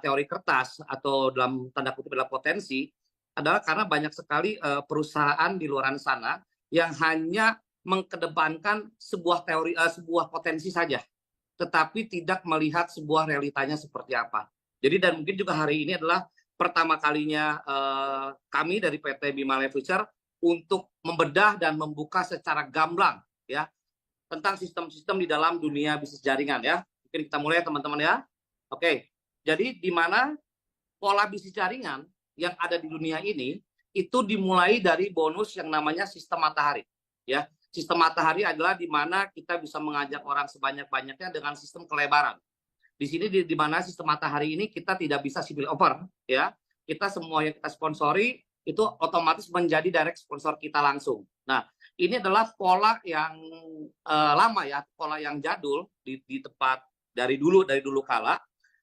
teori kertas atau dalam tanda kutip adalah potensi, adalah karena banyak sekali perusahaan di luar sana yang hanya mengedepankan sebuah teori, sebuah potensi saja, tetapi tidak melihat sebuah realitanya seperti apa. Jadi dan mungkin juga hari ini adalah pertama kalinya kami dari PT Bimala Future untuk membedah dan membuka secara gamblang ya tentang sistem-sistem di dalam dunia bisnis jaringan ya. Mungkin kita mulai ya teman-teman ya. Oke, jadi di mana pola bisnis jaringan yang ada di dunia ini itu dimulai dari bonus yang namanya sistem matahari. Ya, sistem matahari adalah di mana kita bisa mengajak orang sebanyak-banyaknya dengan sistem kelebaran. Di sini di mana sistem matahari ini kita tidak bisa civil offer, ya. Kita semua yang kita sponsori itu otomatis menjadi direct sponsor kita langsung. Nah, ini adalah pola yang lama ya, pola yang jadul di tempat dari dulu kala,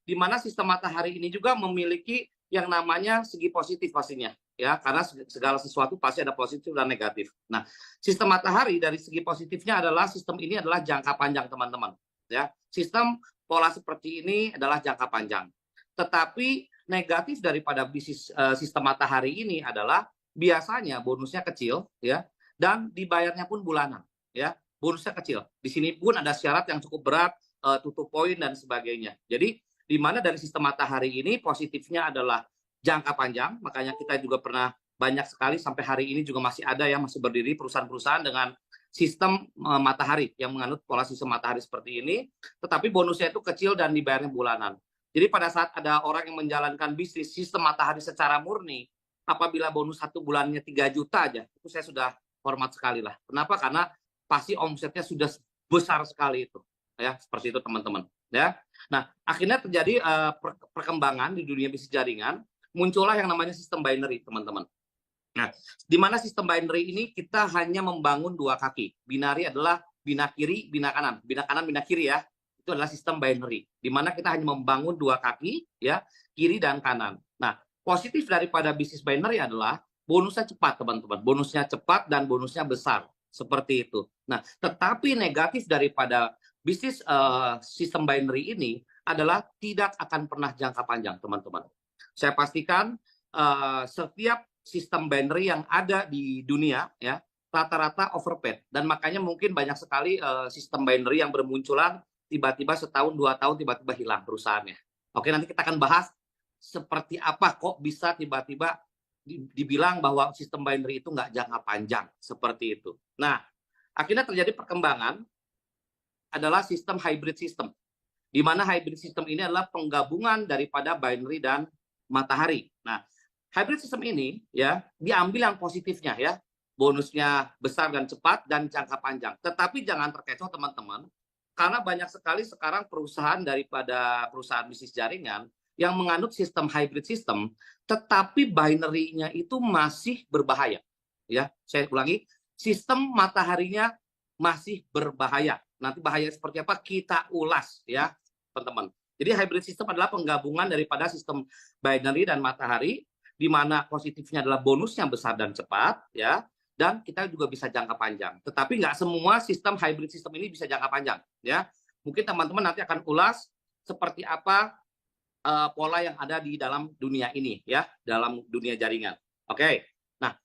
di mana sistem matahari ini juga memiliki yang namanya segi positif pastinya ya, karena segala sesuatu pasti ada positif dan negatif. Nah, sistem matahari dari segi positifnya adalah sistem ini adalah jangka panjang teman-teman ya. Sistem pola seperti ini adalah jangka panjang. Tetapi negatif daripada bisnis sistem matahari ini adalah biasanya bonusnya kecil ya dan dibayarnya pun bulanan ya. Bonusnya kecil. Di sini pun ada syarat yang cukup berat, tutup poin dan sebagainya. Jadi di mana dari sistem matahari ini positifnya adalah jangka panjang, makanya kita juga pernah banyak sekali sampai hari ini juga masih ada yang masih berdiri perusahaan-perusahaan dengan sistem matahari yang menganut pola sistem matahari seperti ini, tetapi bonusnya itu kecil dan dibayarnya bulanan. Jadi pada saat ada orang yang menjalankan bisnis sistem matahari secara murni, apabila bonus 1 bulannya 3 juta aja, itu saya sudah hormat sekali lah. Kenapa? Karena pasti omsetnya sudah besar sekali itu. Ya, seperti itu teman-teman. Ya. Nah, akhirnya terjadi perkembangan di dunia bisnis jaringan, muncullah yang namanya sistem binary, teman-teman. Nah, di mana sistem binary ini kita hanya membangun 2 kaki. Binary adalah bina kiri, bina kanan. Bina kanan, bina kiri ya. Itu adalah sistem binary. Di mana kita hanya membangun 2 kaki, ya, kiri dan kanan. Nah, positif daripada bisnis binary adalah bonusnya cepat, teman-teman. Bonusnya cepat dan bonusnya besar. Seperti itu. Nah, tetapi negatif daripada bisnis sistem binary ini adalah tidak akan pernah jangka panjang, teman-teman. Saya pastikan setiap sistem binary yang ada di dunia ya rata-rata overpaid dan makanya mungkin banyak sekali sistem binary yang bermunculan tiba-tiba setahun 2 tahun tiba-tiba hilang perusahaannya. Oke, nanti kita akan bahas seperti apa kok bisa tiba-tiba dibilang bahwa sistem binary itu nggak jangka panjang seperti itu. Nah, akhirnya terjadi perkembangan adalah sistem hybrid system, di mana hybrid system ini adalah penggabungan daripada binary dan matahari. Nah, hybrid system ini ya diambil yang positifnya ya, bonusnya besar dan cepat dan jangka panjang. Tetapi jangan terkecoh teman-teman, karena banyak sekali sekarang perusahaan daripada perusahaan bisnis jaringan yang menganut sistem hybrid system, tetapi binary-nya itu masih berbahaya. Ya, saya ulangi, sistem mataharinya masih berbahaya. Nanti bahaya seperti apa kita ulas ya, teman-teman. Jadi hybrid system adalah penggabungan daripada sistem binary dan matahari, di mana positifnya adalah bonusnya besar dan cepat, ya, dan kita juga bisa jangka panjang. Tetapi nggak semua sistem hybrid system ini bisa jangka panjang, ya. Mungkin teman-teman nanti akan ulas seperti apa pola yang ada di dalam dunia ini, ya, dalam dunia jaringan. Oke. Nah,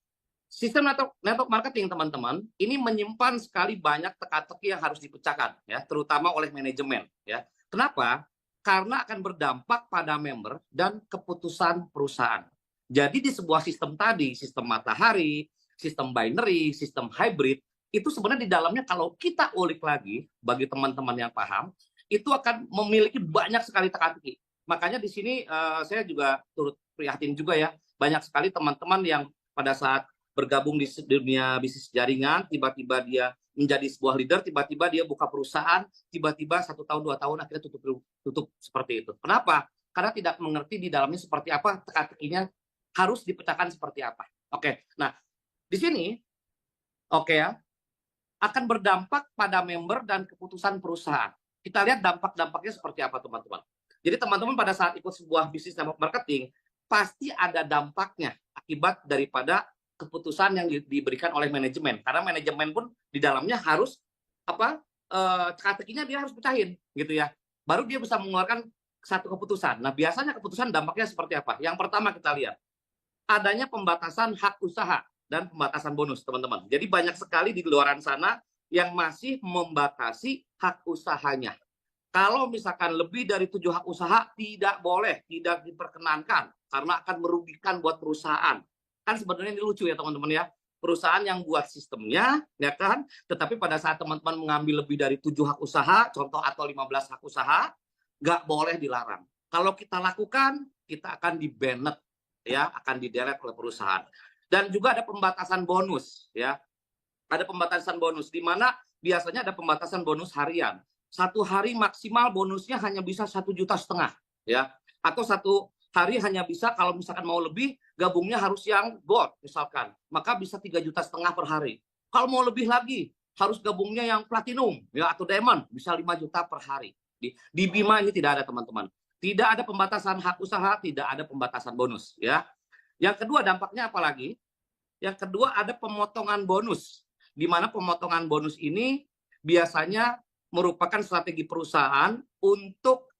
sistem network marketing teman-teman ini menyimpan sekali banyak teka-teki yang harus dipecahkan ya, terutama oleh manajemen ya. Kenapa? Karena akan berdampak pada member dan keputusan perusahaan. Jadi di sebuah sistem tadi, sistem matahari, sistem binary, sistem hybrid, itu sebenarnya di dalamnya kalau kita ulik lagi bagi teman-teman yang paham, itu akan memiliki banyak sekali teka-teki. Makanya di sini saya juga turut prihatin juga ya, banyak sekali teman-teman yang pada saat bergabung di dunia bisnis jaringan, tiba-tiba dia menjadi sebuah leader, tiba-tiba dia buka perusahaan, tiba-tiba 1 tahun 2 tahun akhirnya tutup seperti itu. Kenapa? Karena tidak mengerti di dalamnya seperti apa, teka-tekinya harus dipecahkan seperti apa. Oke, nah di sini oke ya, akan berdampak pada member dan keputusan perusahaan. Kita lihat dampak-dampaknya seperti apa teman-teman. Jadi teman-teman pada saat ikut sebuah bisnis network marketing, pasti ada dampaknya akibat daripada keputusan yang diberikan oleh manajemen, karena manajemen pun di dalamnya harus teka-tekinya dia harus pecahin gitu ya, baru dia bisa mengeluarkan satu keputusan. Nah, biasanya keputusan dampaknya seperti apa? Yang pertama kita lihat, adanya pembatasan hak usaha dan pembatasan bonus, teman-teman. Jadi banyak sekali di luaran sana yang masih membatasi hak usahanya. Kalau misalkan lebih dari 7 hak usaha, tidak boleh, tidak diperkenankan, karena akan merugikan buat perusahaan. Kan sebenarnya ini lucu ya teman-teman ya. Perusahaan yang buat sistemnya, ya kan, tetapi pada saat teman-teman mengambil lebih dari 7 hak usaha, contoh atau 15 hak usaha, nggak boleh dilarang. Kalau kita lakukan, kita akan di-banned, ya, akan di-delete oleh perusahaan. Dan juga ada pembatasan bonus, ya. Ada pembatasan bonus, di mana biasanya ada pembatasan bonus harian. Satu hari maksimal bonusnya hanya bisa 1,5 juta, ya. Atau satu hari hanya bisa, kalau misalkan mau lebih, gabungnya harus yang gold misalkan, maka bisa 3,5 juta per hari. Kalau mau lebih lagi, harus gabungnya yang platinum ya atau diamond, bisa 5 juta per hari. Di Bima ini tidak ada, teman-teman. Tidak ada pembatasan hak usaha, tidak ada pembatasan bonus, ya. Yang kedua dampaknya apa lagi? Yang kedua ada pemotongan bonus, di mana pemotongan bonus ini biasanya merupakan strategi perusahaan untuk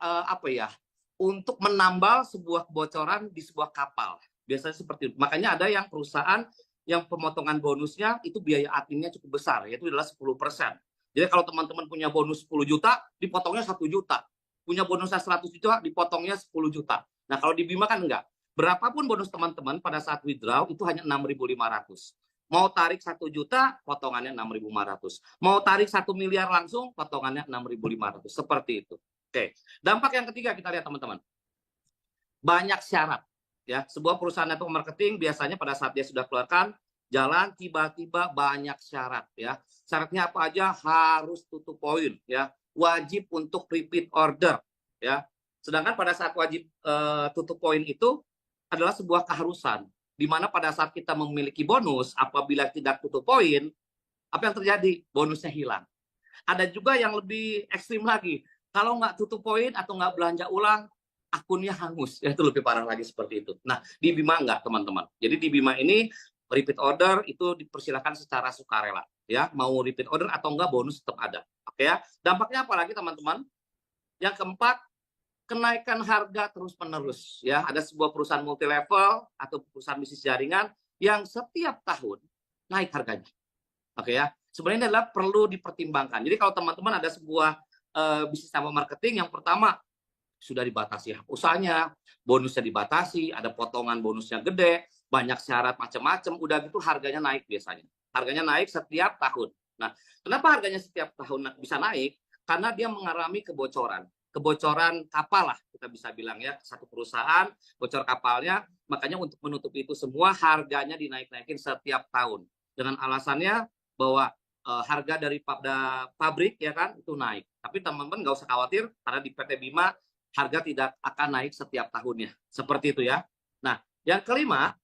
untuk menambal sebuah kebocoran di sebuah kapal. Biasanya seperti itu. Makanya ada yang perusahaan yang pemotongan bonusnya itu biaya adminnya cukup besar, yaitu adalah 10%. Jadi kalau teman-teman punya bonus 10 juta, dipotongnya 1 juta. Punya bonusnya 100 juta, dipotongnya 10 juta. Nah kalau di Bima kan enggak. Berapapun bonus teman-teman pada saat withdraw itu hanya 6.500. Mau tarik 1 juta, potongannya 6.500. Mau tarik 1 miliar langsung, potongannya 6.500. Seperti itu. Oke. Dampak yang ketiga kita lihat teman-teman. Banyak syarat. Ya, sebuah perusahaan network marketing biasanya pada saat dia sudah keluarkan jalan, tiba-tiba banyak syarat ya. Syaratnya apa aja? Harus tutup poin ya. Wajib untuk repeat order ya. Sedangkan pada saat wajib tutup poin itu adalah sebuah keharusan, di mana pada saat kita memiliki bonus, apabila tidak tutup poin, apa yang terjadi? Bonusnya hilang. Ada juga yang lebih ekstrim lagi, kalau nggak tutup poin atau nggak belanja ulang, akunnya hangus, ya itu lebih parah lagi seperti itu. Nah, di Bima nggak, teman-teman. Jadi di Bima ini, repeat order itu dipersilakan secara sukarela. Ya, mau repeat order atau nggak, bonus tetap ada. Oke ya. Dampaknya apa lagi, teman-teman? Yang keempat, kenaikan harga terus-menerus ya. Ada sebuah perusahaan multi level atau perusahaan bisnis jaringan yang setiap tahun naik harganya. Oke ya. Sebenarnya ini adalah perlu dipertimbangkan. Jadi kalau teman-teman ada sebuah bisnis network marketing, yang pertama sudah dibatasi hak usahanya, bonusnya dibatasi, ada potongan bonusnya gede, banyak syarat macam-macam, udah gitu harganya naik biasanya. Harganya naik setiap tahun. Nah, kenapa harganya setiap tahun bisa naik? Karena dia mengalami kebocoran kapal lah kita bisa bilang ya, satu perusahaan bocor kapalnya, makanya untuk menutup itu semua harganya dinaik-naikin setiap tahun dengan alasannya bahwa harga dari pabrik ya kan itu naik. Tapi teman-teman nggak usah khawatir karena di PT Bima harga tidak akan naik setiap tahunnya. Seperti itu ya. Nah, yang kelima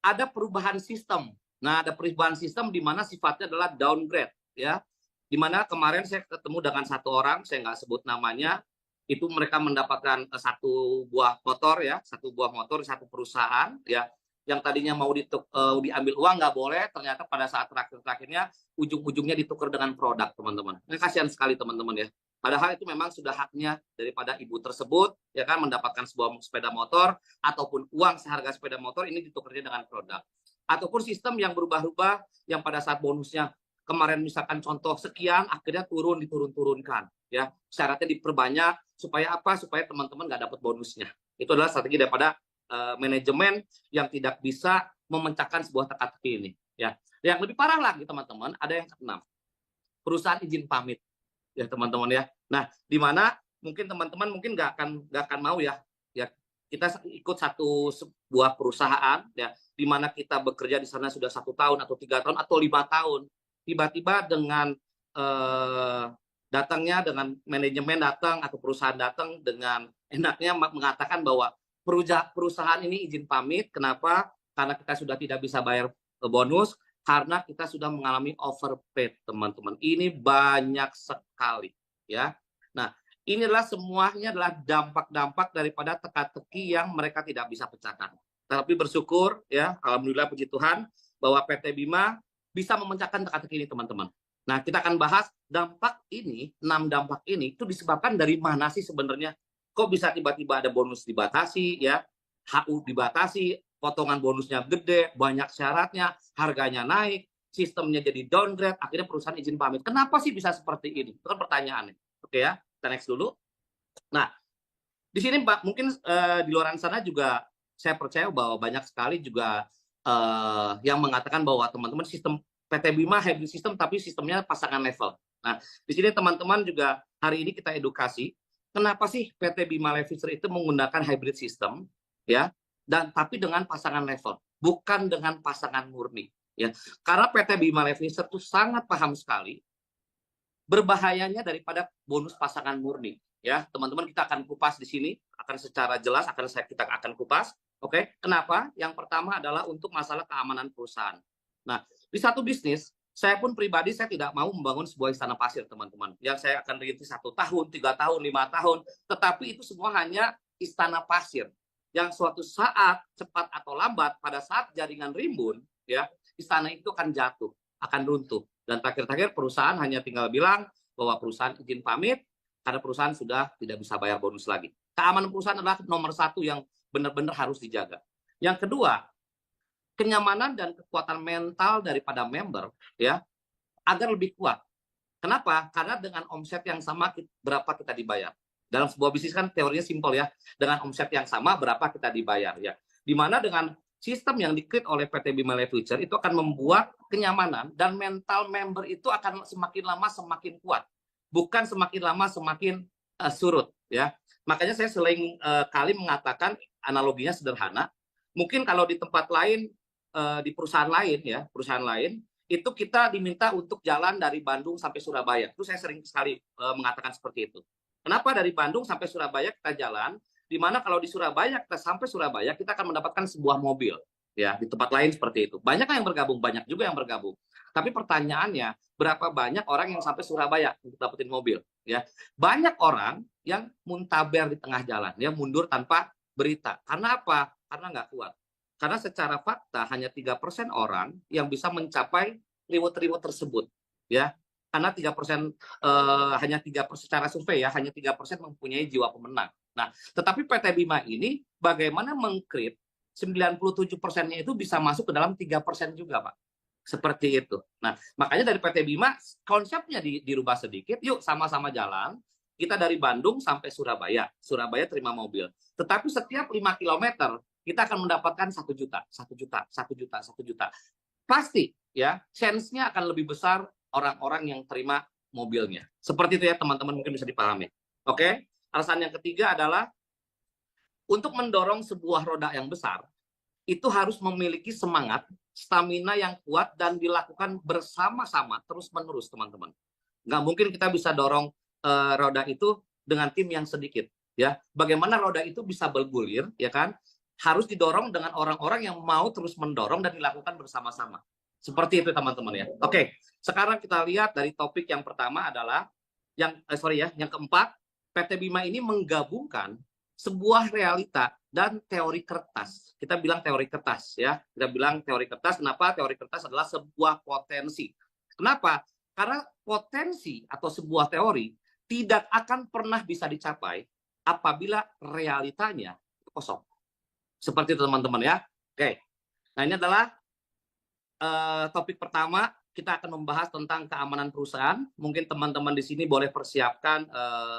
ada perubahan sistem. Nah, ada perubahan sistem di mana sifatnya adalah downgrade ya. Di mana kemarin saya ketemu dengan satu orang, saya nggak sebut namanya, itu mereka mendapatkan satu buah motor ya, satu buah motor satu perusahaan ya, yang tadinya mau diambil uang nggak boleh, ternyata pada saat terakhirnya ujung-ujungnya ditukar dengan produk, teman-teman. Ini kasihan sekali teman-teman ya. Padahal itu memang sudah haknya daripada ibu tersebut ya kan, mendapatkan sebuah sepeda motor ataupun uang seharga sepeda motor ini ditukarnya dengan produk. Ataupun sistem yang berubah-ubah yang pada saat bonusnya kemarin misalkan contoh sekian, akhirnya diturun-turunkan ya, syaratnya diperbanyak supaya apa? Supaya teman-teman nggak dapat bonusnya. Itu adalah strategi daripada manajemen yang tidak bisa memecahkan sebuah teka-teki ini ya. Yang lebih parah lagi teman-teman, ada yang keenam, perusahaan izin pamit ya teman-teman ya. Nah, di mana mungkin teman-teman mungkin nggak akan mau ya kita ikut sebuah perusahaan ya, di mana kita bekerja di sana sudah 1 tahun atau 3 tahun atau 5 tahun, tiba-tiba dengan datangnya dengan manajemen datang atau perusahaan datang dengan enaknya mengatakan bahwa perusahaan ini izin pamit. Kenapa? Karena kita sudah tidak bisa bayar bonus, karena kita sudah mengalami overpaid, teman-teman. Ini banyak sekali ya. Nah, inilah semuanya adalah dampak-dampak daripada teka-teki yang mereka tidak bisa pecahkan. Tapi bersyukur ya, alhamdulillah puji Tuhan bahwa PT Bima bisa memecahkan teka-teki ini, teman-teman. Nah, kita akan bahas dampak ini, 6 dampak ini itu disebabkan dari mana sih sebenarnya? kok bisa tiba-tiba ada bonus dibatasi ya, HU dibatasi, potongan bonusnya gede, banyak syaratnya, harganya naik, sistemnya jadi downgrade, akhirnya perusahaan izin pamit. Kenapa sih bisa seperti ini? Itu kan pertanyaannya. Oke ya, kita next dulu. Nah, di sini Pak, mungkin di luar sana juga saya percaya bahwa banyak sekali juga yang mengatakan bahwa teman-teman sistem PT Bima hybrid system tapi sistemnya pasangan level. Nah, di sini teman-teman juga hari ini kita edukasi kenapa sih PT Bima Life Future itu menggunakan hybrid system ya, dan tapi dengan pasangan level, bukan dengan pasangan murni ya. Karena PT Bima Life Future itu sangat paham sekali berbahayanya daripada bonus pasangan murni ya. Teman-teman, kita akan kupas di sini, akan secara jelas kita akan kupas. Oke, kenapa? Yang pertama adalah untuk masalah keamanan perusahaan. Nah, di satu bisnis, saya pun pribadi saya tidak mau membangun sebuah istana pasir, teman-teman. Yang saya akan rintis 1 tahun, 3 tahun, 5 tahun, tetapi itu semua hanya istana pasir. Yang suatu saat, cepat atau lambat, pada saat jaringan rimbun, ya, istana itu akan jatuh, akan runtuh. Dan terakhir-terakhir perusahaan hanya tinggal bilang bahwa perusahaan izin pamit karena perusahaan sudah tidak bisa bayar bonus lagi. Keamanan perusahaan adalah nomor 1 yang benar-benar harus dijaga. Yang kedua, kenyamanan dan kekuatan mental daripada member ya agar lebih kuat. Kenapa? Karena dengan omset yang sama berapa kita dibayar. Dalam sebuah bisnis kan teorinya simpel ya. Dengan omset yang sama berapa kita dibayar ya. Dimana dengan sistem yang di-create oleh PT Bima Life Future itu akan membuat kenyamanan dan mental member itu akan semakin lama semakin kuat, bukan semakin lama semakin surut ya. Makanya saya sering kali mengatakan analoginya sederhana. Mungkin kalau di tempat lain, di perusahaan lain ya, perusahaan lain itu kita diminta untuk jalan dari Bandung sampai Surabaya. Itu saya sering sekali mengatakan seperti itu. Kenapa dari Bandung sampai Surabaya kita jalan? Di mana kalau di Surabaya kita sampai Surabaya kita akan mendapatkan sebuah mobil ya. Di tempat lain seperti itu banyak yang bergabung, banyak juga yang bergabung, tapi pertanyaannya berapa banyak orang yang sampai Surabaya untuk dapetin mobil ya. Banyak orang yang muntaber di tengah jalan ya, mundur tanpa berita. Karena apa? Karena nggak kuat. Karena secara fakta hanya 3% orang yang bisa mencapai reward tersebut ya. Karena 3% hanya 3% secara survei ya, hanya 3% mempunyai jiwa pemenang. Nah, tetapi PT Bima ini bagaimana meng-create 97%-nya itu bisa masuk ke dalam 3% juga, Pak. Seperti itu. Nah, makanya dari PT Bima konsepnya dirubah sedikit, yuk sama-sama jalan. Kita dari Bandung sampai Surabaya. Surabaya terima mobil. Tetapi setiap 5 kilometer kita akan mendapatkan 1 juta, 1 juta, 1 juta, 1 juta. Pasti ya, chance-nya akan lebih besar orang-orang yang terima mobilnya. Seperti itu ya teman-teman, mungkin bisa dipahami. Oke? Alasan yang ketiga adalah untuk mendorong sebuah roda yang besar, itu harus memiliki semangat, stamina yang kuat, dan dilakukan bersama-sama, terus-menerus, teman-teman. Nggak mungkin kita bisa dorong roda itu dengan tim yang sedikit. Ya, bagaimana roda itu bisa bergulir, ya kan? Harus didorong dengan orang-orang yang mau terus mendorong dan dilakukan bersama-sama. Seperti itu, teman-teman ya. Oke, sekarang kita lihat dari topik yang pertama adalah yang keempat, PT Bima ini menggabungkan sebuah realita dan teori kertas. Kita bilang teori kertas ya. Kita bilang teori kertas. Kenapa? Teori kertas adalah sebuah potensi. Kenapa? Karena potensi atau sebuah teori tidak akan pernah bisa dicapai apabila realitanya kosong. Seperti itu teman-teman ya. Oke. Nah, ini adalah topik pertama. Kita akan membahas tentang keamanan perusahaan. Mungkin teman-teman di sini boleh persiapkan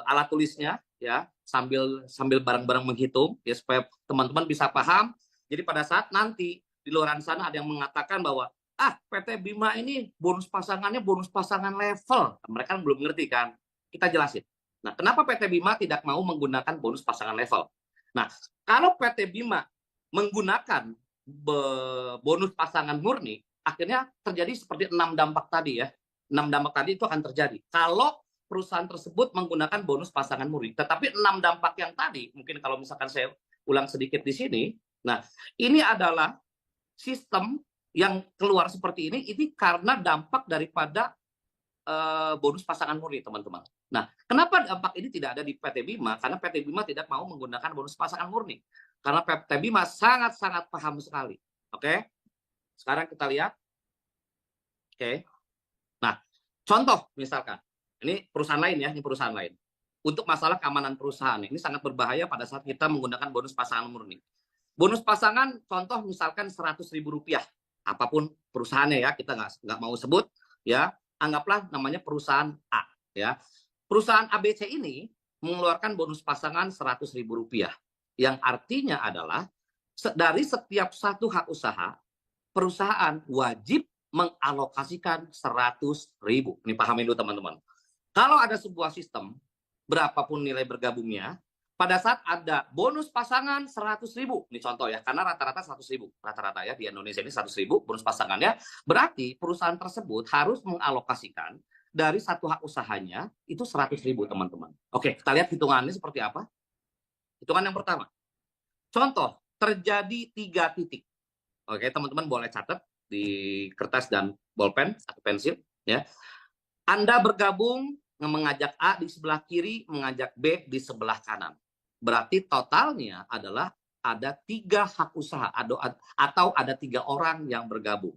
alat tulisnya ya, sambil bareng-bareng menghitung ya, supaya teman-teman bisa paham. Jadi pada saat nanti di luar sana ada yang mengatakan bahwa PT Bima ini bonus pasangannya bonus pasangan level. Mereka belum ngerti kan? Kita jelasin. Nah, kenapa PT Bima tidak mau menggunakan bonus pasangan level? Nah, kalau PT Bima menggunakan bonus pasangan murni, akhirnya terjadi seperti 6 dampak tadi ya. 6 dampak tadi itu akan terjadi kalau perusahaan tersebut menggunakan bonus pasangan murni. Tetapi 6 dampak yang tadi, mungkin kalau misalkan saya ulang sedikit di sini, nah ini adalah sistem yang keluar seperti ini karena dampak daripada bonus pasangan murni, teman-teman. Nah, kenapa dampak ini tidak ada di PT Bima? Karena PT Bima tidak mau menggunakan bonus pasangan murni. Karena PT Bima sangat-sangat paham sekali. Oke? Sekarang kita lihat. Oke. Nah, contoh misalkan. Ini perusahaan lain ya, ini perusahaan lain. untuk masalah keamanan perusahaan. Ini sangat berbahaya pada saat kita menggunakan bonus pasangan murni. Bonus pasangan, contoh misalkan Rp100.000, apapun perusahaannya ya, kita nggak mau sebut ya, anggaplah namanya perusahaan A ya. Perusahaan ABC ini mengeluarkan bonus pasangan Rp100.000, yang artinya adalah dari setiap satu hak usaha, perusahaan wajib mengalokasikan 100.000. Ini pahamin dulu teman-teman. Kalau ada sebuah sistem, berapapun nilai bergabungnya, pada saat ada bonus pasangan 100.000, ini contoh ya, karena rata-rata 100.000, rata-rata ya di Indonesia ini 100.000 bonus pasangannya, berarti perusahaan tersebut harus mengalokasikan dari satu hak usahanya itu 100.000 teman-teman. Oke, kita lihat hitungannya seperti apa. Hitungan yang pertama, contoh terjadi 3 titik. Oke, teman-teman boleh catat di kertas dan bolpen atau pensil ya. Anda bergabung mengajak A di sebelah kiri, mengajak B di sebelah kanan. Berarti totalnya adalah ada 3 hak usaha atau ada 3 orang yang bergabung.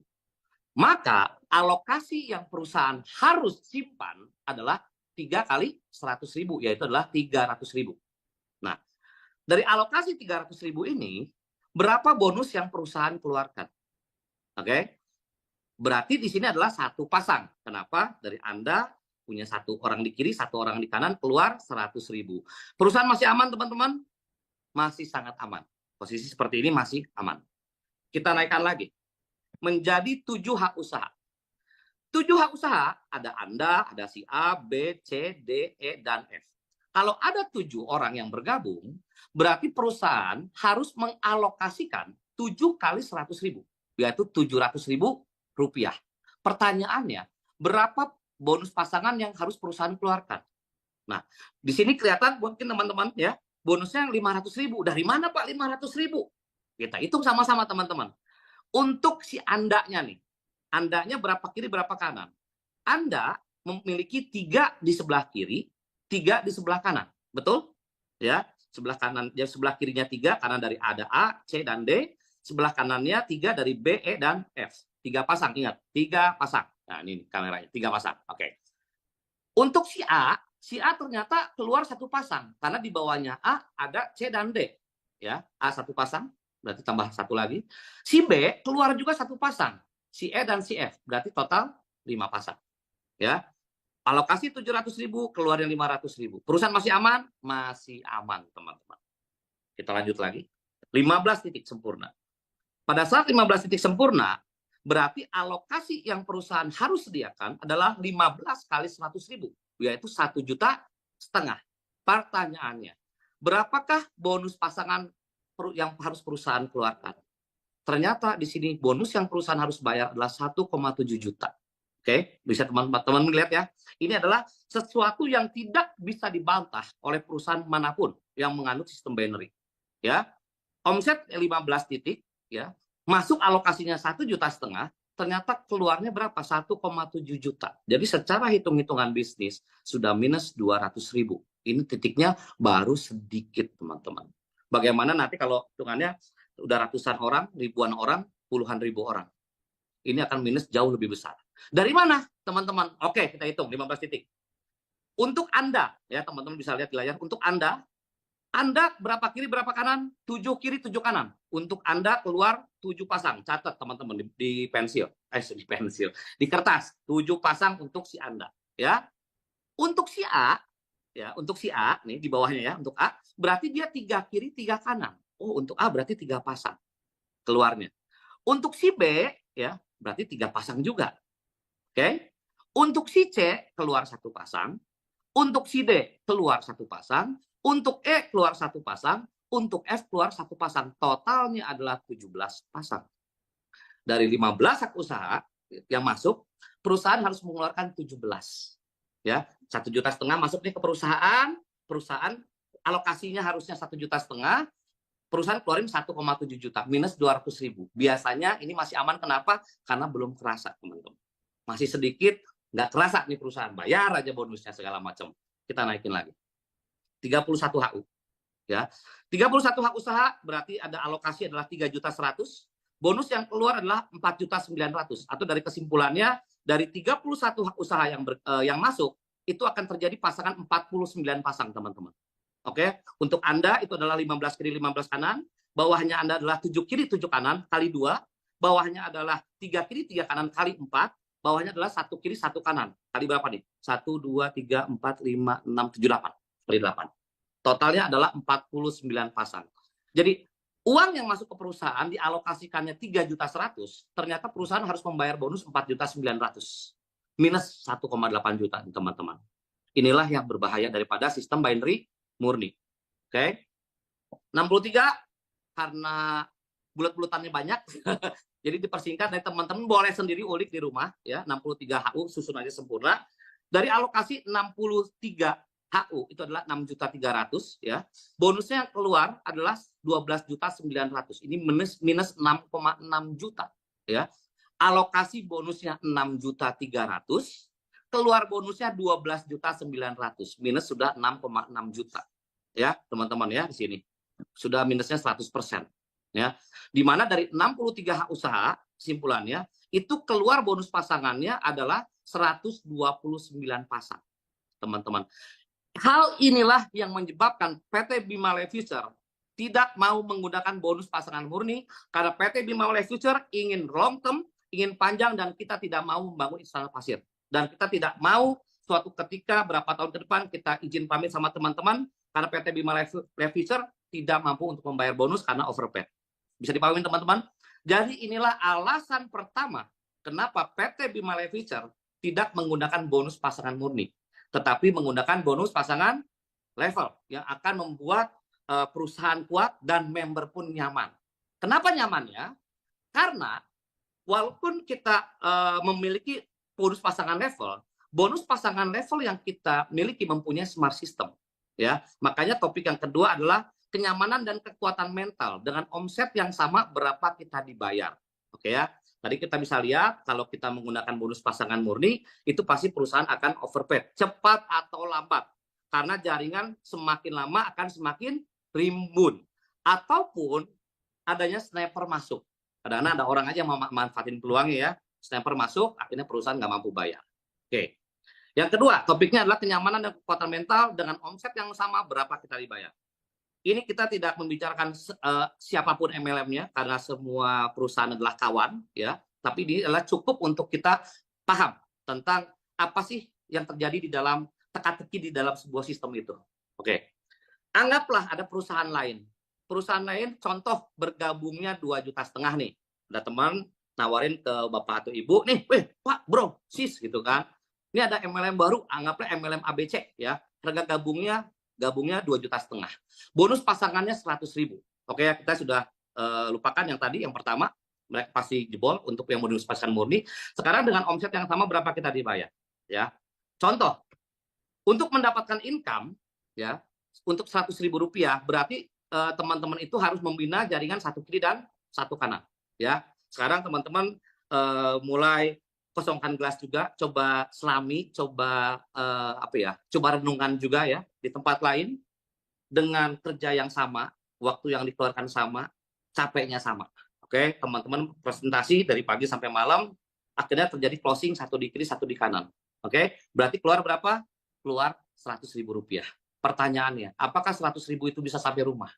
Maka alokasi yang perusahaan harus simpan adalah 3 kali 100.000, yaitu adalah 300.000. Nah, dari alokasi 300.000 ini, berapa bonus yang perusahaan keluarkan? Oke, berarti di sini adalah 1 pasang. Kenapa? Dari Anda punya 1 orang di kiri, 1 orang di kanan, keluar 100.000. Perusahaan masih aman, teman-teman? Masih sangat aman. Posisi seperti ini masih aman. Kita naikkan lagi. Menjadi 7 hak usaha. 7 hak usaha, ada Anda, ada si A, B, C, D, E, dan F. Kalau ada 7 orang yang bergabung, berarti perusahaan harus mengalokasikan 7 kali 100.000, yaitu 700.000 rupiah. Pertanyaannya, berapa bonus pasangan yang harus perusahaan keluarkan? Nah, di sini kelihatan mungkin teman-teman ya, bonusnya yang 500.000. Dari mana Pak 500.000? Kita hitung sama-sama teman-teman. Untuk si Andanya nih, Andanya berapa kiri berapa kanan? Anda memiliki 3 di sebelah kiri, 3 di sebelah kanan. Betul? Ya, sebelah kanan, ya sebelah kirinya 3 karena dari ada A, C, dan D. Sebelah kanannya 3 dari B, E, dan F. 3 pasang, ingat, 3 pasang. Nah, ini kameranya, 3 pasang. Oke. Untuk si A ternyata keluar 1 pasang karena di bawahnya A ada C dan D. Ya, A 1 pasang, berarti tambah 1 lagi. Si B keluar juga 1 pasang. Si E dan si F, berarti total 5 pasang. Ya. Alokasi 700.000, keluar yang 500.000. Perusahaan masih aman? Masih aman, teman-teman. Kita lanjut lagi. 15 titik sempurna. Pada saat 15 titik sempurna, berarti alokasi yang perusahaan harus sediakan adalah 15 kali 100.000, yaitu 1,5 juta. Pertanyaannya, berapakah bonus pasangan yang harus perusahaan keluarkan? Ternyata di sini bonus yang perusahaan harus bayar adalah 1,7 juta. Oke, bisa teman-teman melihat ya. Ini adalah sesuatu yang tidak bisa dibantah oleh perusahaan manapun yang menganut sistem binary. Ya, omset 15 titik, ya, masuk alokasinya 1,5 juta, ternyata keluarnya berapa? 1,7 juta. Jadi secara hitung-hitungan bisnis sudah minus 200.000. Ini titiknya baru sedikit, teman-teman. Bagaimana nanti kalau hitungannya udah ratusan orang, ribuan orang, puluhan ribu orang. Ini akan minus jauh lebih besar. Dari mana, teman-teman? Oke, kita hitung 15 titik. Untuk Anda, ya teman-teman bisa lihat di layar, untuk Anda berapa kiri, berapa kanan? 7 kiri, 7 kanan. Untuk Anda keluar 7 pasang. Catat teman-teman di pensil. Di kertas. 7 pasang untuk si Anda. Ya. Untuk si A, ya, untuk si A, nih di bawahnya ya, untuk A, berarti dia 3 kiri, 3 kanan. Oh, untuk A berarti 3 pasang keluarnya. Untuk si B, ya, berarti 3 pasang juga. Oke. Untuk si C keluar 1 pasang. Untuk si D keluar 1 pasang. Untuk E keluar 1 pasang. Untuk F keluar 1 pasang. Totalnya adalah 17 pasang. Dari 15 hak usaha yang masuk, perusahaan harus mengeluarkan 17. Ya, 1,5 juta masuk nih ke perusahaan. Perusahaan alokasinya harusnya 1,5 juta. Perusahaan keluarin 1,7 juta, minus 200.000. Biasanya ini masih aman, kenapa? Karena belum kerasa, teman-teman. Masih sedikit, nggak kerasa nih perusahaan. Bayar aja bonusnya segala macam. Kita naikin lagi. 31 HU. Ya. 31 hak usaha berarti ada alokasi adalah 3.100.000. Bonus yang keluar adalah 4.900.000. Atau dari kesimpulannya, dari 31 hak usaha yang masuk, itu akan terjadi pasangan 49 pasang, teman-teman. Oke, untuk Anda itu adalah 15 kiri 15 kanan, bawahnya Anda adalah 7 kiri 7 kanan kali 2, bawahnya adalah 3 kiri 3 kanan kali 4, bawahnya adalah 1 kiri 1 kanan. Kali berapa nih? 1 2 3 4 5 6 7 8. Kali 8. Totalnya adalah 49 pasang. Jadi uang yang masuk ke perusahaan dialokasikannya 3.100.000, ternyata perusahaan harus membayar bonus 4.900.000. Minus 1,8 juta, teman-teman. Inilah yang berbahaya daripada sistem binary murni. Oke. 63 karena bulat-bulatannya banyak. Jadi dipersingkat, dari teman-teman boleh sendiri ulik di rumah ya. 63 HU susun aja sempurna. Dari alokasi 63 HU itu adalah 6.300.000 ya. Bonusnya yang keluar adalah 12.900.000. Ini minus 6,6 juta ya. Alokasi bonusnya 6.300.000, keluar bonusnya 12.900.000, minus sudah 6,6 juta. Ya, teman-teman ya, di sini sudah minusnya 100%. Ya. Di mana dari 63 hak usaha, kesimpulannya itu keluar bonus pasangannya adalah 129 pasang. Teman-teman. Hal inilah yang menyebabkan PT Bima Life Future tidak mau menggunakan bonus pasangan murni, karena PT Bima Life Future ingin long term, ingin panjang, dan kita tidak mau membangun istana pasir. Dan kita tidak mau suatu ketika berapa tahun ke depan kita izin pamit sama teman-teman karena PT Bima Life Future tidak mampu untuk membayar bonus karena overpaid. Bisa dipahami teman-teman? Jadi inilah alasan pertama kenapa PT Bima Life Future tidak menggunakan bonus pasangan murni, tetapi menggunakan bonus pasangan level yang akan membuat perusahaan kuat dan member pun nyaman. Kenapa nyamannya? Karena walaupun kita memiliki bonus pasangan level yang kita miliki mempunyai smart system. Ya, makanya topik yang kedua adalah kenyamanan dan kekuatan mental. Dengan omset yang sama, berapa kita dibayar. Oke ya. Tadi kita bisa lihat kalau kita menggunakan bonus pasangan murni, itu pasti perusahaan akan overpaid, cepat atau lambat. Karena jaringan semakin lama akan semakin rimbun. Ataupun adanya sniper masuk. Kadang-kadang ada orang aja yang manfaatin peluangnya ya. Sniper masuk, akhirnya perusahaan nggak mampu bayar. Oke. Yang kedua, topiknya adalah kenyamanan dan kekuatan mental. Dengan omset yang sama, berapa kita dibayar. Ini kita tidak membicarakan siapapun MLM-nya, karena semua perusahaan adalah kawan, ya. Tapi ini adalah cukup untuk kita paham tentang apa sih yang terjadi di dalam teka-teki di dalam sebuah sistem itu. Oke. Anggaplah ada perusahaan lain. Perusahaan lain, contoh bergabungnya 2,5 juta nih. Ada teman nawarin ke bapak atau ibu, nih, pak, bro, sis, gitu kan. Ini ada MLM baru, anggaplah MLM ABC, ya. Harga gabungnya 2,5 juta. Bonus pasangannya 100.000. Oke, kita sudah lupakan yang tadi, yang pertama, mereka pasti jebol untuk yang bonus pasangan murni. Sekarang dengan omset yang sama, berapa kita dibayar? Ya. Contoh, untuk mendapatkan income, ya, untuk 100.000 rupiah, berarti teman-teman itu harus membina jaringan 1 kiri dan 1 kanan. Ya, sekarang teman-teman mulai kosongkan gelas juga, coba selami, coba coba renungkan juga ya di tempat lain dengan kerja yang sama, waktu yang dikeluarkan sama, capeknya sama. Oke, teman-teman presentasi dari pagi sampai malam, akhirnya terjadi closing 1 di kiri, 1 di kanan. Oke, berarti keluar berapa? Keluar 100.000 rupiah. Pertanyaannya, apakah 100.000 itu bisa sampai rumah?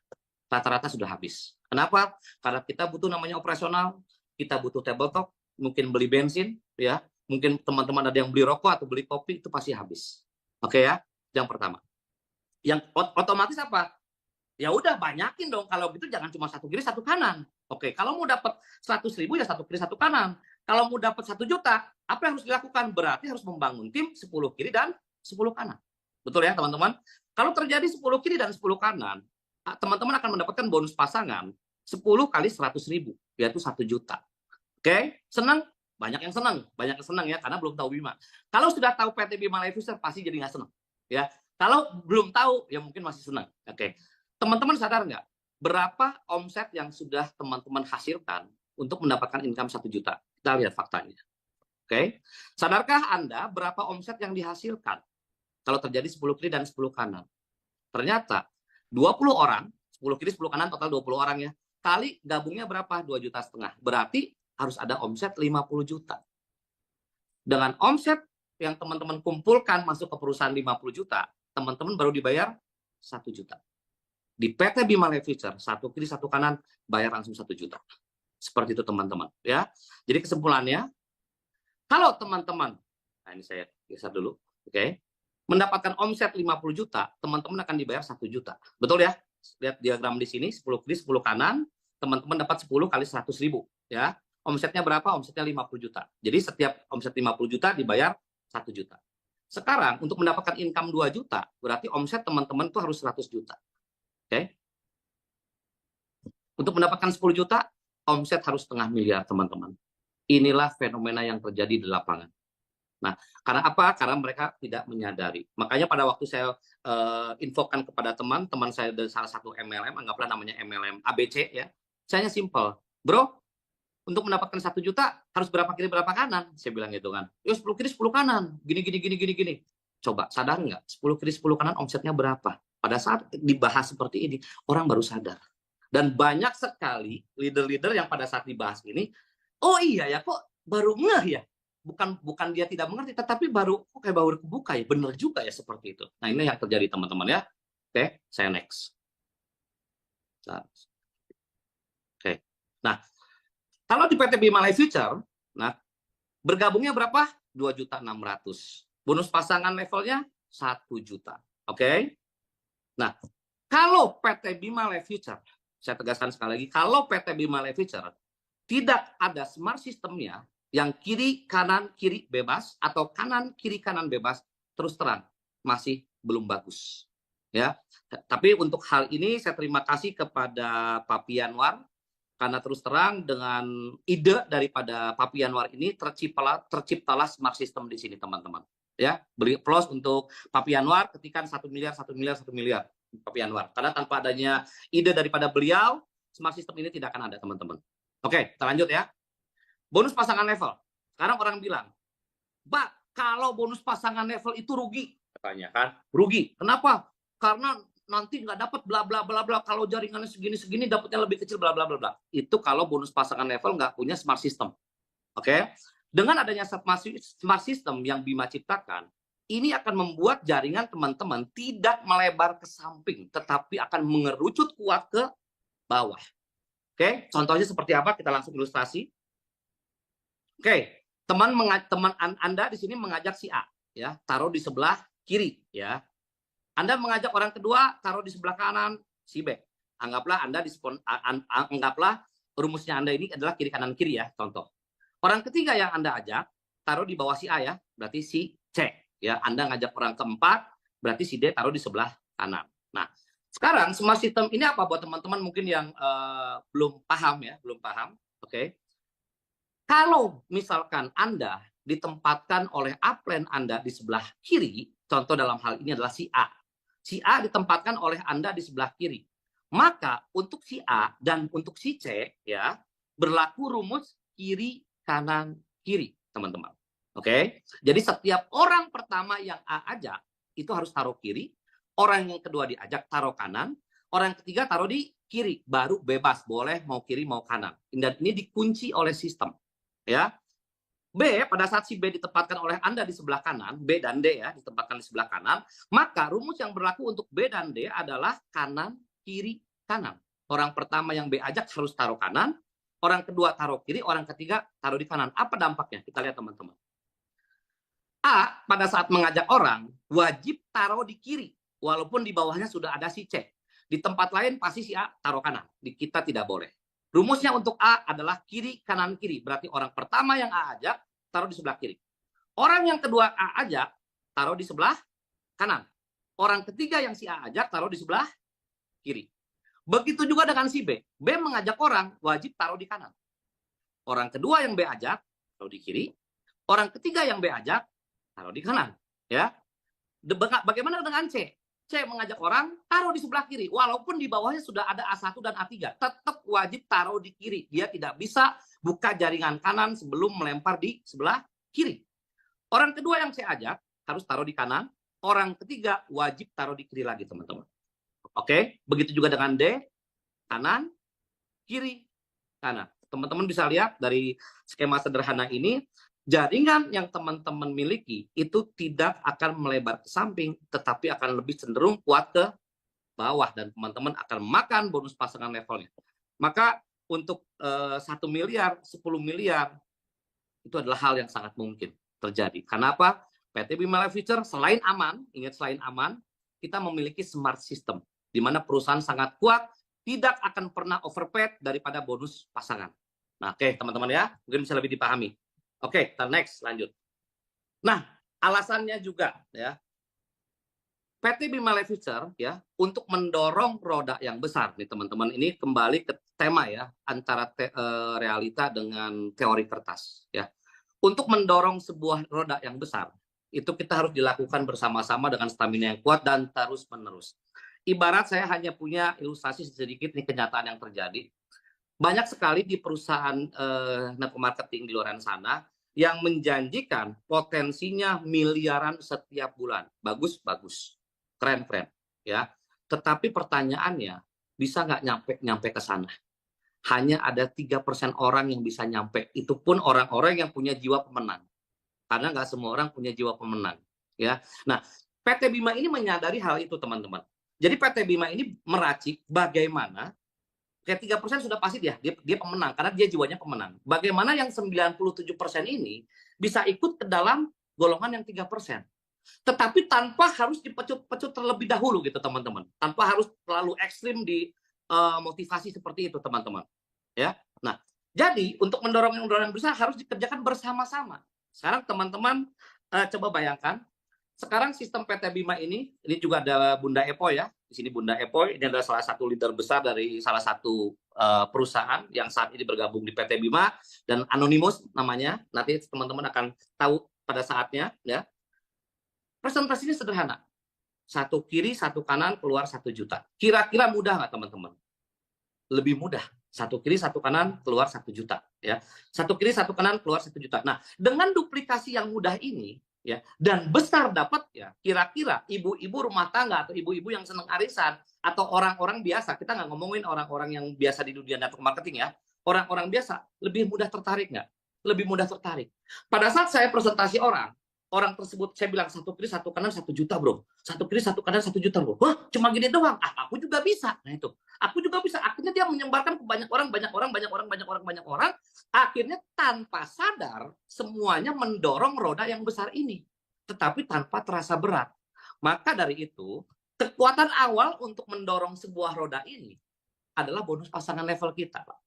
Rata-rata sudah habis. Kenapa? Karena kita butuh namanya operasional, kita butuh tabletop, mungkin beli bensin, ya, mungkin teman-teman ada yang beli rokok atau beli kopi, itu pasti habis. Oke ya, yang pertama. Yang otomatis apa? Ya udah banyakin dong, kalau gitu jangan cuma 1 kiri 1 kanan. Oke, kalau mau dapat 100.000 ya 1 kiri 1 kanan. Kalau mau dapat 1 juta, apa yang harus dilakukan? Berarti harus membangun tim 10 kiri dan 10 kanan. Betul ya teman-teman? Kalau terjadi 10 kiri dan 10 kanan, teman-teman akan mendapatkan bonus pasangan 10 kali 100.000, yaitu 1 juta. Oke, senang? Banyak yang senang ya, karena belum tahu Bima. Kalau sudah tahu PT Bima Life Future, pasti jadi nggak senang. Ya, kalau belum tahu, ya mungkin masih senang. Oke, teman-teman sadar nggak berapa omset yang sudah teman-teman hasilkan untuk mendapatkan income 1 juta? Kita lihat faktanya. Oke, sadarkah Anda berapa omset yang dihasilkan kalau terjadi 10 kiri dan 10 kanan? Ternyata 20 orang, 10 kiri 10 kanan total 20 orang ya. Kali gabungnya berapa? 2,5 juta. Berarti harus ada omset 50 juta. Dengan omset yang teman-teman kumpulkan masuk ke perusahaan 50 juta, teman-teman baru dibayar 1 juta. Di PT Bima Life Future, satu kiri satu kanan, bayar langsung 1 juta. Seperti itu teman-teman. Ya. Jadi kesimpulannya, kalau teman-teman, nah ini saya geser dulu, oke, mendapatkan omset 50 juta, teman-teman akan dibayar 1 juta. Betul ya? Lihat diagram di sini, 10 kiri, 10 kanan, teman-teman dapat 10 kali 100 ribu. Ya. Omsetnya berapa? Omsetnya 50 juta. Jadi setiap omset 50 juta dibayar 1 juta. Sekarang untuk mendapatkan income 2 juta, berarti omset teman-teman itu harus 100 juta. Oke. Untuk mendapatkan 10 juta, omset harus setengah miliar, teman-teman. Inilah fenomena yang terjadi di lapangan. Nah, karena apa? Karena mereka tidak menyadari. Makanya pada waktu saya infokan kepada teman saya dari salah satu MLM, anggaplah namanya MLM ABC ya. Saya simple. Bro, untuk mendapatkan 1 juta harus berapa kiri berapa kanan? Saya bilang gitu kan. Ya 10 kiri 10 kanan. Gini. Coba sadar nggak? 10 kiri 10 kanan omsetnya berapa? Pada saat dibahas seperti ini, orang baru sadar. Dan banyak sekali leader-leader yang pada saat dibahas ini, oh iya ya kok baru ngeh ya. Bukan dia tidak mengerti, tetapi baru kok kayak baru kebuka ya. Bener juga ya seperti itu. Nah ini yang terjadi teman-teman ya. Oke, saya next. Oke. Nah, kalau di PT Bima Life Future, nah bergabungnya berapa? 2.600.000. Bonus pasangan levelnya 1 juta. Oke? Nah, kalau PT Bima Life Future, saya tegaskan sekali lagi, kalau PT Bima Life Future tidak ada smart systemnya yang kiri kanan kiri bebas atau kanan kiri kanan bebas, terus terang masih belum bagus. Ya. Tapi untuk hal ini saya terima kasih kepada Pak Pianwar, karena terus terang dengan ide daripada Pak Pianwar ini terciptalah smart system di sini teman-teman. Ya, beri plus untuk Pak Pianwar ketikan 1 miliar Pak Pianwar. Karena tanpa adanya ide daripada beliau, smart system ini tidak akan ada teman-teman. Oke, kita lanjut ya. Bonus pasangan level. Sekarang orang bilang, Pak, kalau bonus pasangan level itu rugi, katanya kan? Rugi. Kenapa? Karena nanti nggak dapat bla bla bla bla, kalau jaringannya segini dapatnya lebih kecil bla bla bla bla. Itu kalau bonus pasangan level nggak punya smart system. Oke. Dengan adanya smart system yang Bima ciptakan, ini akan membuat jaringan teman-teman tidak melebar ke samping, tetapi akan mengerucut kuat ke bawah. Oke, contohnya seperti apa? Kita langsung ilustrasi. Oke, teman Anda di sini mengajak si A, ya, taruh di sebelah kiri, ya. Anda mengajak orang kedua, taruh di sebelah kanan si B. Anggaplah anggaplah rumusnya Anda ini adalah kiri kanan kiri ya, contoh. Orang ketiga yang Anda ajak, taruh di bawah si A ya, berarti si C. Ya, Anda ngajak orang keempat, berarti si D taruh di sebelah kanan. Nah, sekarang smart system ini apa buat teman-teman mungkin yang belum paham ya, oke. Kalau misalkan Anda ditempatkan oleh upline Anda di sebelah kiri, contoh dalam hal ini adalah si A. Si A ditempatkan oleh Anda di sebelah kiri. Maka untuk si A dan untuk si C ya, berlaku rumus kiri kanan kiri, teman-teman. Oke. Jadi setiap orang pertama yang A ajak itu harus taruh kiri, orang yang kedua diajak taruh kanan, orang yang ketiga taruh di kiri, baru bebas boleh mau kiri mau kanan. Dan ini dikunci oleh sistem. Ya. B, pada saat si B ditempatkan oleh Anda di sebelah kanan, B dan D ya, ditempatkan di sebelah kanan, maka rumus yang berlaku untuk B dan D adalah kanan, kiri, kanan. Orang pertama yang B ajak harus taruh kanan, orang kedua taruh kiri, orang ketiga taruh di kanan. Apa dampaknya? Kita lihat teman-teman. A, pada saat mengajak orang, wajib taruh di kiri, walaupun di bawahnya sudah ada si C. Di tempat lain pasti si A taruh kanan, di kita tidak boleh. Rumusnya untuk A adalah kiri, kanan, kiri. Berarti orang pertama yang A ajak, taruh di sebelah kiri. Orang yang kedua A ajak, taruh di sebelah kanan. Orang ketiga yang si A ajak, taruh di sebelah kiri. Begitu juga dengan si B. B mengajak orang, wajib taruh di kanan. Orang kedua yang B ajak, taruh di kiri. Orang ketiga yang B ajak, taruh di kanan. Ya. Bagaimana dengan C? C mengajak orang, taruh di sebelah kiri. Walaupun di bawahnya sudah ada A1 dan A3. Tetap wajib taruh di kiri. Dia tidak bisa buka jaringan kanan sebelum melempar di sebelah kiri. Orang kedua yang saya ajak, harus taruh di kanan. Orang ketiga wajib taruh di kiri lagi, teman-teman. Oke, begitu juga dengan D, kanan, kiri, kanan. Teman-teman bisa lihat dari skema sederhana ini, jaringan yang teman-teman miliki itu tidak akan melebar ke samping, tetapi akan lebih cenderung kuat ke bawah dan teman-teman akan makan bonus pasangan levelnya. Maka untuk 1 miliar, 10 miliar itu adalah hal yang sangat mungkin terjadi. Karena apa? PT Bima Life Future selain aman, ingat selain aman, kita memiliki smart system di mana perusahaan sangat kuat, tidak akan pernah overpaid daripada bonus pasangan. Nah, oke, teman-teman ya, mungkin bisa lebih dipahami. Oke, kita next, lanjut. Nah, alasannya juga ya, PT Bima Life Future ya, untuk mendorong roda yang besar nih teman-teman. Ini kembali ke tema ya, antara realita dengan teori kertas ya. Untuk mendorong sebuah roda yang besar, itu kita harus dilakukan bersama-sama dengan stamina yang kuat dan terus-menerus. Ibarat saya hanya punya ilustrasi sedikit nih kenyataan yang terjadi. Banyak sekali di perusahaan network marketing di luar sana yang menjanjikan potensinya miliaran setiap bulan. Bagus, bagus. Keren-keren. Ya. Tetapi pertanyaannya, bisa nggak nyampe ke sana? Hanya ada 3% orang yang bisa nyampe. Itu pun orang-orang yang punya jiwa pemenang. Karena nggak semua orang punya jiwa pemenang. Ya. Nah, PT Bima ini menyadari hal itu, teman-teman. Jadi PT Bima ini meracik bagaimana kayak 3% sudah pasti dia pemenang karena dia jiwanya pemenang. Bagaimana yang 97% ini bisa ikut ke dalam golongan yang 3%. Tetapi tanpa harus dipecut-pecut terlebih dahulu gitu, teman-teman. Tanpa harus terlalu ekstrim di motivasi seperti itu, teman-teman. Ya. Nah, jadi untuk mendorong yang besar harus dikerjakan bersama-sama. Sekarang teman-teman coba bayangkan, sekarang sistem PT Bima ini juga ada Bunda Epo ya. Di sini Bunda Epo ini adalah salah satu leader besar dari salah satu perusahaan yang saat ini bergabung di PT Bima dan Anonymous namanya. Nanti teman-teman akan tahu pada saatnya ya. Presentasinya sederhana. Satu kiri, satu kanan, keluar 1 juta. Kira-kira mudah nggak teman-teman? Lebih mudah. Satu kiri, satu kanan, keluar 1 juta. Ya. Satu kiri, satu kanan, keluar 1 juta. Nah, dengan duplikasi yang mudah ini, ya, dan besar dapat ya, kira-kira ibu-ibu rumah tangga atau ibu-ibu yang senang arisan atau orang-orang biasa, kita nggak ngomongin orang-orang yang biasa di dunia network marketing ya, orang-orang biasa lebih mudah tertarik nggak? Lebih mudah tertarik. Pada saat saya presentasi orang tersebut saya bilang 1 kiri 1 kanan 1 juta bro, 1 kiri 1 kanan 1 juta bro, wah cuma gini doang, aku juga bisa. Nah itu, aku juga bisa. Akhirnya dia menyebarkan ke banyak orang, akhirnya tanpa sadar semuanya mendorong roda yang besar ini, tetapi tanpa terasa berat. Maka dari itu, kekuatan awal untuk mendorong sebuah roda ini adalah bonus pasangan level kita, Pak.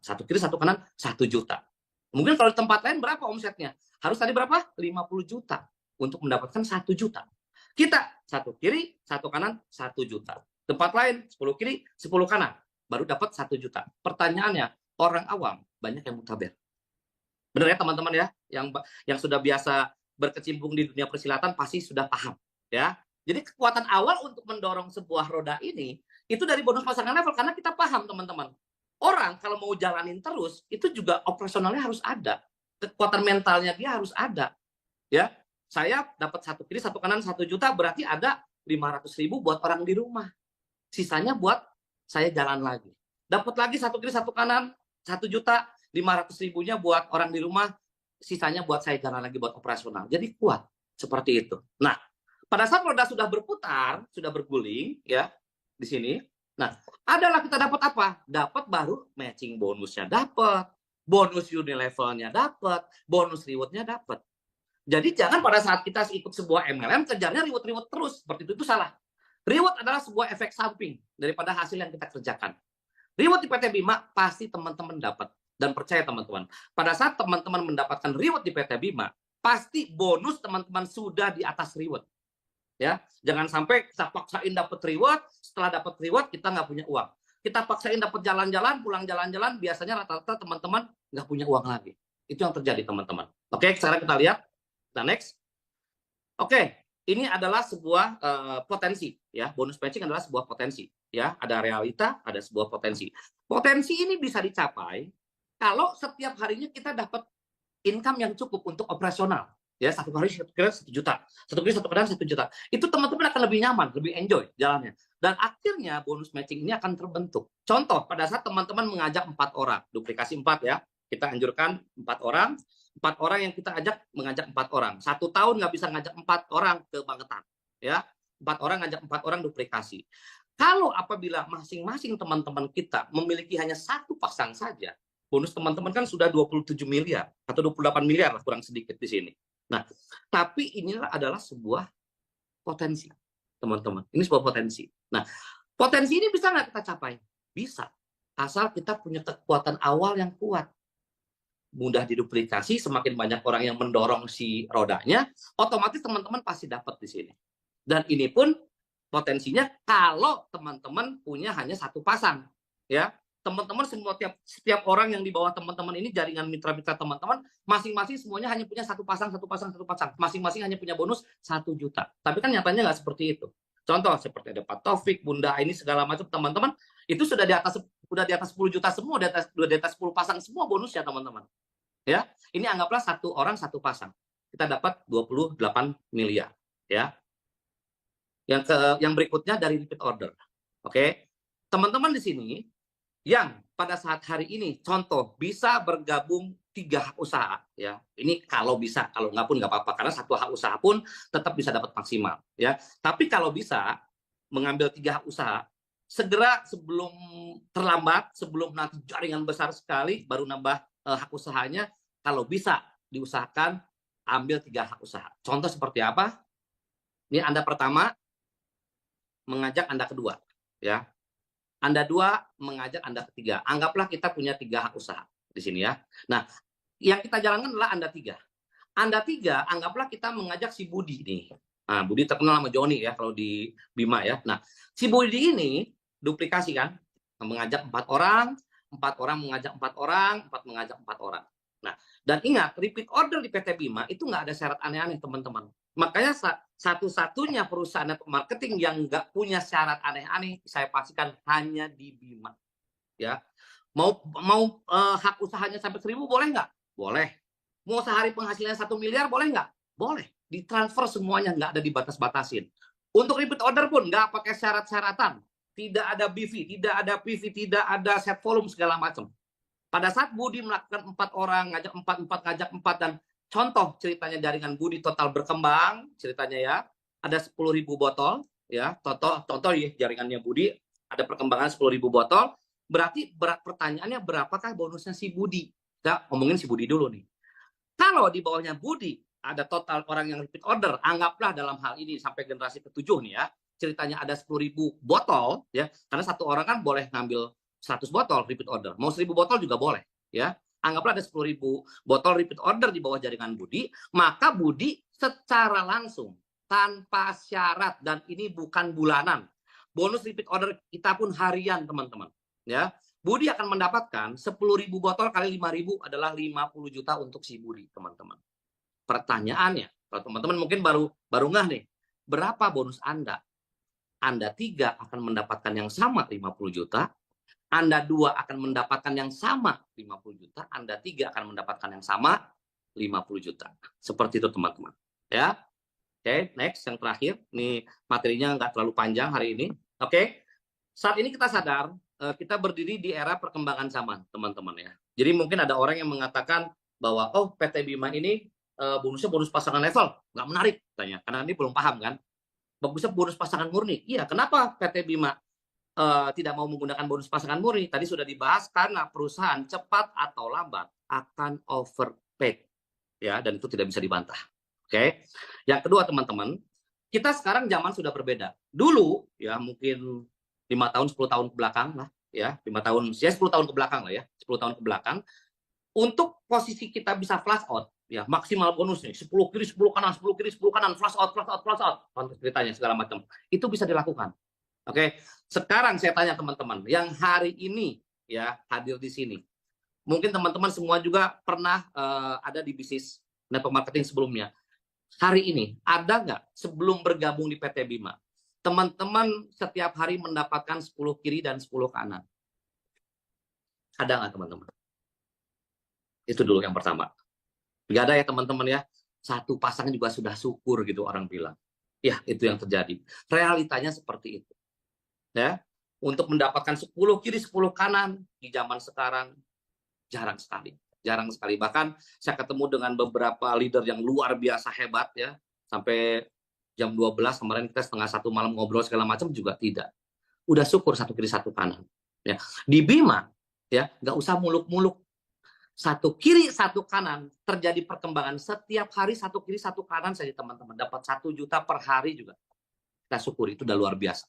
1 kiri 1 kanan 1 juta. Mungkin kalau di tempat lain berapa omsetnya? Harus tadi berapa? 50 juta untuk mendapatkan 1 juta. Kita 1 kiri, 1 kanan, 1 juta. Tempat lain 10 kiri, 10 kanan. Baru dapat 1 juta. Pertanyaannya, orang awam banyak yang mutaber. Benar ya teman-teman ya? Yang sudah biasa berkecimpung di dunia persilatan pasti sudah paham. Ya. Jadi kekuatan awal untuk mendorong sebuah roda ini, itu dari bonus pasangan level. Karena kita paham teman-teman. Orang kalau mau jalanin terus, itu juga operasionalnya harus ada. Kekuatan mentalnya dia harus ada. Ya, saya dapat 1 kiri, 1 kanan, 1 juta, berarti ada 500.000 buat orang di rumah. Sisanya buat saya jalan lagi. Dapat lagi 1 kiri, 1 kanan, 1 juta, 500.000-nya buat orang di rumah, sisanya buat saya jalan lagi buat operasional. Jadi kuat seperti itu. Nah, pada saat roda sudah berputar, sudah berguling, ya di sini. Nah, adalah kita dapat apa? Dapat baru matching bonusnya dapat, bonus unilevelnya dapat, bonus rewardnya dapat. Jadi jangan pada saat kita ikut sebuah MLM kejarnya reward terus, seperti itu salah. Reward adalah sebuah efek samping daripada hasil yang kita kerjakan. Reward di PT Bima pasti teman-teman dapat, dan percaya teman-teman, pada saat teman-teman mendapatkan reward di PT Bima, pasti bonus teman-teman sudah di atas reward. Ya, jangan sampai kita paksain dapat reward, setelah dapat reward kita nggak punya uang. Kita paksain dapat jalan-jalan, pulang jalan-jalan, biasanya rata-rata teman-teman nggak punya uang lagi. Itu yang terjadi teman-teman. Oke, sekarang kita lihat. Nah, next. Oke, ini adalah sebuah potensi ya. Bonus matching adalah sebuah potensi ya. Ada realita, ada sebuah potensi. Potensi ini bisa dicapai kalau setiap harinya kita dapat income yang cukup untuk operasional. Ya, 1 hari kira 1 juta, 1 kali 1 kanan 1 juta. Itu teman-teman akan lebih nyaman, lebih enjoy jalannya. Dan akhirnya bonus matching ini akan terbentuk. Contoh, pada saat teman-teman mengajak 4 orang, duplikasi 4 ya. Kita anjurkan 4 orang yang kita mengajak 4 orang. 1 tahun nggak bisa ngajak 4 orang kebangetan, ya. 4 orang ngajak 4 orang duplikasi. Kalau apabila masing-masing teman-teman kita memiliki hanya 1 pasang saja, bonus teman-teman kan sudah 27 miliar atau 28 miliar lah kurang sedikit di sini. Nah, tapi inilah adalah sebuah potensi, teman-teman. Ini sebuah potensi. Nah, potensi ini bisa nggak kita capai? Bisa. Asal kita punya kekuatan awal yang kuat. Mudah diduplikasi, semakin banyak orang yang mendorong si rodanya, otomatis teman-teman pasti dapat di sini. Dan ini pun potensinya kalau teman-teman punya hanya 1 pasang, ya. Teman-teman semua setiap orang yang di bawah teman-teman ini jaringan mitra-mitra teman-teman masing-masing semuanya hanya punya 1 pasang, 1 pasang, 1 pasang. Masing-masing hanya punya bonus 1 juta. Tapi kan nyatanya nggak seperti itu. Contoh seperti ada Pak Taufik, Bunda ini segala macam teman-teman itu sudah di atas 10 juta semua, di atas 10 pasang semua bonusnya teman-teman. Ya, ini anggaplah 1 orang 1 pasang. Kita dapat 28 miliar, ya. Yang berikutnya dari repeat order. Oke. Teman-teman di sini yang pada saat hari ini contoh bisa bergabung 3 hak usaha, ya. Ini kalau bisa, kalau nggak pun nggak apa-apa karena 1 hak usaha pun tetap bisa dapat maksimal, ya. Tapi kalau bisa mengambil 3 hak usaha, segera sebelum terlambat, sebelum nanti jaringan besar sekali baru nambah hak usahanya, kalau bisa diusahakan ambil 3 hak usaha. Contoh seperti apa? Ini Anda pertama mengajak Anda kedua, ya. Anda 2 mengajak Anda ketiga. Anggaplah kita punya 3 hak usaha di sini, ya. Nah, yang kita jalankan adalah Anda 3. Anda 3, anggaplah kita mengajak si Budi nih. Nah, Budi terkenal sama Joni ya kalau di Bima, ya. Nah, si Budi ini duplikasi kan, mengajak 4 orang, 4 orang mengajak 4 orang, 4 mengajak 4 orang. Nah, dan ingat, repeat order di PT Bima itu nggak ada syarat aneh-aneh, teman-teman. Makanya satu-satunya perusahaan network marketing yang nggak punya syarat aneh-aneh, saya pastikan hanya di Bima. Ya, mau hak usahanya sampai 1.000 boleh nggak? Boleh. Mau sehari penghasilannya 1 miliar boleh nggak? Boleh. Ditransfer semuanya, nggak ada dibatas-batasin. Untuk repeat order pun nggak pakai syarat-syaratan. Tidak ada BV, tidak ada PV, tidak ada set volume segala macam. Pada saat Budi melakukan 4 orang, ngajak 4 ngajak 4, dan contoh ceritanya jaringan Budi total berkembang, ceritanya ya, ada 10.000 botol, ya, contoh ya jaringannya Budi, ada perkembangan 10.000 botol, berarti pertanyaannya berapakah bonusnya si Budi? Kita ngomongin si Budi dulu nih. Kalau di bawahnya Budi, ada total orang yang repeat order, anggaplah dalam hal ini sampai generasi ke-7 nih ya, ceritanya ada 10.000 botol, ya, karena 1 orang kan boleh ngambil 100 botol repeat order, mau 1.000 botol juga boleh, ya. Anggaplah ada 10.000 botol repeat order di bawah jaringan Budi, maka Budi secara langsung tanpa syarat, dan ini bukan bulanan. Bonus repeat order kita pun harian, teman-teman, ya. Budi akan mendapatkan 10.000 botol kali 5.000 adalah 50 juta untuk si Budi, teman-teman. Pertanyaannya, kalau teman-teman mungkin baru ngeh nih, berapa bonus Anda? Anda 3 akan mendapatkan yang sama 50 juta, Anda 2 akan mendapatkan yang sama 50 juta, Anda 3 akan mendapatkan yang sama 50 juta. Seperti itu, teman-teman. Ya. Oke, next, yang terakhir. Ini materinya nggak terlalu panjang hari ini. Oke. Saat ini kita sadar, kita berdiri di era perkembangan zaman, teman-teman ya. Jadi mungkin ada orang yang mengatakan bahwa, oh PT Bima ini bonusnya bonus pasangan level. Nggak menarik, katanya. Karena ini belum paham kan. Bagusnya bonus pasangan murni. Iya, kenapa PT Bima tidak mau menggunakan bonus pasangan murni? Tadi sudah dibahas karena perusahaan cepat atau lambat akan overpaid, ya, dan itu tidak bisa dibantah. Oke. Yang kedua, teman-teman, kita sekarang zaman sudah berbeda. Dulu ya mungkin 5 tahun 10 tahun ke belakang lah, ya, 5 tahun ya 10 tahun ke belakang lah ya, 10 tahun ke belakang, untuk posisi kita bisa flash out, ya, maksimal bonus nih 10 kiri 10 kanan, 10 kiri 10 kanan, flash out, ceritanya segala macam. Itu bisa dilakukan. Oke, sekarang saya tanya teman-teman yang hari ini ya hadir di sini, mungkin teman-teman semua juga pernah ada di bisnis network marketing sebelumnya. Hari ini ada nggak sebelum bergabung di PT Bima, teman-teman setiap hari mendapatkan 10 kiri dan 10 kanan? Ada nggak, teman-teman? Itu dulu yang pertama. Nggak ada ya, teman-teman ya. 1 pasang juga sudah syukur gitu orang bilang. Ya, itu yang terjadi. Realitanya seperti itu. Ya, untuk mendapatkan 10 kiri 10 kanan di zaman sekarang jarang sekali. jarang sekali. Bahkan saya ketemu dengan beberapa leader yang luar biasa hebat ya, sampai jam 12 kemarin kita setengah satu malam ngobrol segala macam juga tidak. Udah syukur satu kiri satu kanan. Ya. Di Bima ya nggak usah muluk-muluk, satu kiri satu kanan, terjadi perkembangan setiap hari, satu kiri satu kanan saja teman-teman, dapat 1 juta per hari juga kita syukur, itu udah luar biasa.